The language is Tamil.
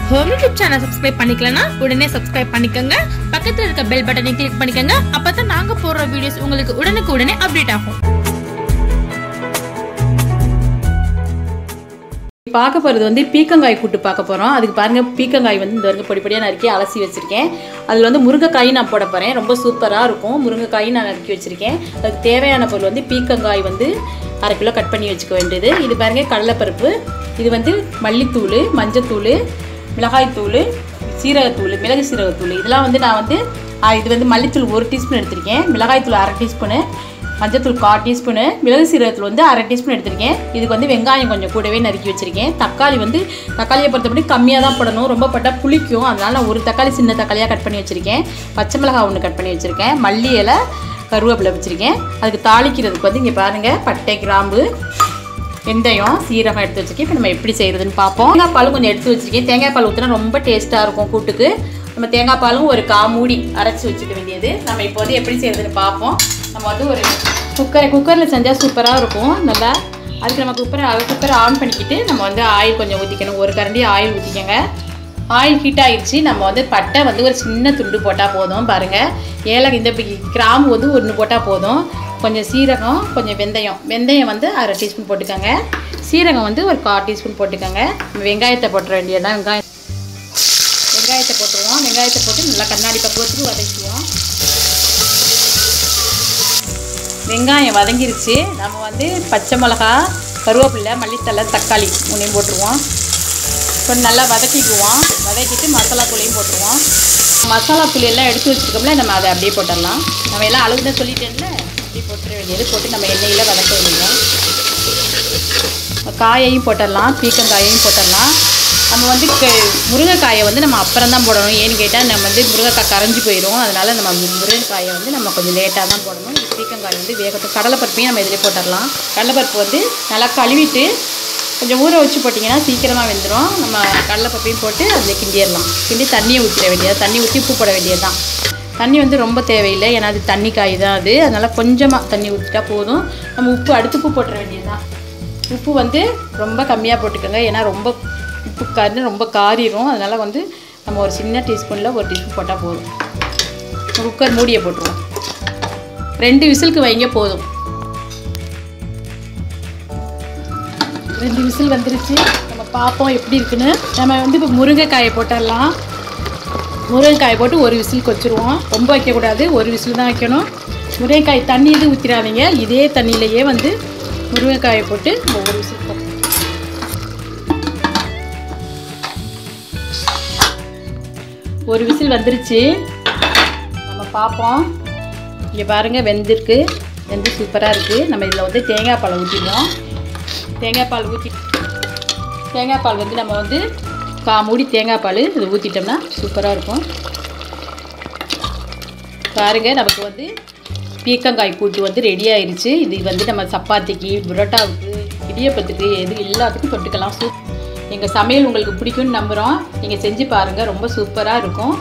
ஹோம் யூடியூப் சேனல் சப்ஸ்கிரைப் பண்ணிக்கலனா உடனே சப்ஸ்கிரைப் பண்ணிக்கங்க. பக்கத்துல இருக்க பெல் பட்டனை கிளிக் பண்ணிக்கங்க. அப்பதான் நாங்க போடுற வீடியோஸ் உங்களுக்கு உடனுக்குடனே அப்டேட் ஆகும். பார்க்க போகிறது வந்து பீக்கங்காய் கூட்டு பார்க்க போகிறோம். அதுக்கு பாருங்கள், பீக்கங்காய் வந்து இந்த வரைக்கும் பொடிப்படியாக நறுக்கி அலசி வச்சுருக்கேன். அதில் வந்து முருங்கைக்காய் நான் போட போகிறேன். ரொம்ப சூப்பராக இருக்கும். முருங்கைக்காய் நான் நறுக்கி வச்சுருக்கேன். அதுக்கு தேவையான பொருள் வந்து பீக்கங்காய் வந்து 1/2 கிலோ கட் பண்ணி வச்சுக்க வேண்டியது. இது பாருங்கள், கடலைப்பருப்பு, இது வந்து மல்லித்தூள், மஞ்சத்தூள், மிளகாய்த்தூள், சீரகத்தூள், மிளகு சீரகத்தூள். இதெல்லாம் வந்து நான் வந்து இது வந்து மல்லித்தூள் 1 டீஸ்பூன் எடுத்திருக்கேன், மிளகாய்த்தூள் 1/2 டீஸ்பூனு, மஞ்சத்தூள் 1/4 டீஸ்பூனு, மிளகு சீரகத்தூள் வந்து 1/2 டீஸ்பூன் எடுத்திருக்கேன். இதுக்கு வந்து வெங்காயம் கொஞ்சம் கூடவே நறுக்கி வச்சுருக்கேன். தக்காளியை பொறுத்தபடி கம்மியாக தான் போடணும், ரொம்ப போட்டால் புளிக்கும். அதனால் நான் 1 தக்காளி சின்ன தக்காளியாக கட் பண்ணி வச்சுருக்கேன். பச்சை மிளகாய் 1 கட் பண்ணி வச்சுருக்கேன். மல்லி இலை, கருவேப்பிலை வச்சுருக்கேன். அதுக்கு தாளிக்கிறதுக்கு வந்து இங்கே பாருங்கள், பட்டை, கிராம்பு, வெந்தயம், சீரகம் எடுத்து வச்சுருக்கேன். இப்போ நம்ம எப்படி செய்கிறதுன்னு பார்ப்போம். தேங்காய் பாலும் கொஞ்சம் எடுத்து வச்சுருக்கேன். தேங்காய் பால் ஊற்றினா ரொம்ப டேஸ்ட்டாக இருக்கும் கூட்டுக்கு. நம்ம தேங்காய் பாலும் ஒரு 1/4 மூடி அரைச்சி வச்சுக்க வேண்டியது. நம்ம இப்போ வந்து எப்படி செய்கிறதுன்னு பார்ப்போம். நம்ம வந்து ஒரு குக்கரில் செஞ்சால் சூப்பராக இருக்கும் நல்லா. அதுக்கு நம்ம குக்கரை ஆன் பண்ணிக்கிட்டு நம்ம வந்து ஆயில் கொஞ்சம் ஊற்றிக்கணும். 1 கரண்டி ஆயில் ஊற்றிக்கங்க. ஆயில் ஹீட் ஆகிடுச்சு. நம்ம வந்து பட்டை வந்து ஒரு சின்ன துண்டு போட்டால் போதும். பாருங்கள், ஏலக்காய் இந்த கிராம்பு வந்து 1 போட்டால் போதும். கொஞ்சம் சீரகம், கொஞ்சம் வெந்தயம் வந்து 1/2 டீஸ்பூன் போட்டுக்கோங்க. சீரகம் வந்து ஒரு 1/4 டீஸ்பூன் போட்டுக்கோங்க. வெங்காயத்தை போட்டுற வேண்டியதான். வெங்காயத்தை போட்டுருவோம். வெங்காயத்தை போட்டு நல்லா கண்ணாடி பக்குவத்துக்கு வதக்குவோம். வெங்காயம் வதங்கிருச்சு. நம்ம வந்து பச்சை மிளகா, கருவேப்பிலை, மல்லித்தலை, தக்காளி 3 போட்டுருவோம். கொஞ்சம் நல்லா வதக்கிக்குவோம். வதக்கிட்டு மசாலா தூளையும் போட்டுருவோம். மசாலா தூள் எல்லாம் எடுத்து வச்சுருக்கோம்ல, நம்ம அதை அப்படியே போட்டுடலாம். நம்ம எல்லாம் அளவு தான் சொல்லிட்டேன்ல, அப்படியே போட்டுற வேண்டியது. போட்டு நம்ம எண்ணெயில் வதக்க வேண்டியது. காயையும் போட்டுடலாம், பீக்கங்காயையும் போட்டுடலாம். நம்ம வந்து முருங்கைக்காயை வந்து நம்ம அப்புறம் தான் போடணும். ஏன்னு கேட்டால் நம்ம வந்து முருங்கைக்காய் கரைஞ்சி போயிடும். அதனால் நம்ம முருங்கைக்காயை வந்து நம்ம கொஞ்சம் லேட்டாக தான் போடணும். பீக்கங்காய் வந்து வேகட்டும். கடலைப்பருப்பையும் நம்ம இதில் போட்டுடலாம். கடலைப்பருப்பு வந்து நல்லா கழுவிட்டு கொஞ்சம் ஊற வச்சு போட்டிங்கன்னா சீக்கிரமாக வெந்துடும். நம்ம கடலைப்பருப்பையும் போட்டு அதில் கிண்டிடலாம். கிண்டி தண்ணியை ஊற்றிட வேண்டியது. தண்ணி ஊற்றி உப்பு போட வேண்டியது தான். தண்ணி வந்து ரொம்ப தேவையில்லை, ஏன்னா அது தண்ணி காய் தான் அது. அதனால் கொஞ்சமாக தண்ணி ஊற்றிட்டா போதும். நம்ம அடுத்து உப்பு போட்டுற வேண்டியது தான். உப்பு வந்து ரொம்ப கம்மியாக போட்டுக்கோங்க, ஏன்னா ரொம்ப உப்பு ரொம்ப காரிடும். அதனால் வந்து நம்ம ஒரு சின்ன டீஸ்பூனில் 1 டீஸ்பூன் போட்டால் போதும். குக்கர் மூடியை போட்டுருவோம். 2 விசிலுக்கு வைங்க போதும். 2 விசில் வந்துருச்சு. நம்ம பார்ப்போம் எப்படி இருக்குன்னு. நம்ம வந்து இப்போ முருங்கைக்காயை போட்டுடலாம். முருங்கைக்காயை போட்டு 1 விசிலுக்கு வச்சுருவோம். ரொம்ப வைக்கக்கூடாது, 1 விசில் தான் வைக்கணும். முருங்கைக்காய் தண்ணி இது ஊற்றிடாதீங்க. இதே தண்ணியிலையே வந்து முருங்கைக்காயை போட்டு 1 விசில் போட்டோம். 1 விசில் வந்துருச்சு. நம்ம பார்ப்போம். இங்கே பாருங்கள், வெந்து சூப்பராக இருக்குது. நம்ம இதில் வந்து தேங்காய் பால் ஊற்றிடுவோம். தேங்காய் பால் வந்து நம்ம வந்து 1/4 மூடி தேங்காய் பால் இதை ஊற்றிட்டோம்னா சூப்பராக இருக்கும். பாருங்கள், நமக்கு வந்து பீக்கங்காய் கூட்டு வந்து ரெடி ஆயிடுச்சு. இது வந்து நம்ம சப்பாத்திக்கு, புரோட்டாவுக்கு, இடியப்பத்துக்கு, எல்லாத்துக்கும் தொட்டுக்கலாம். எங்கள் சமையல் உங்களுக்கு பிடிக்கும்னு நம்புகிறோம். நீங்கள் செஞ்சு பாருங்கள், ரொம்ப சூப்பராக இருக்கும்.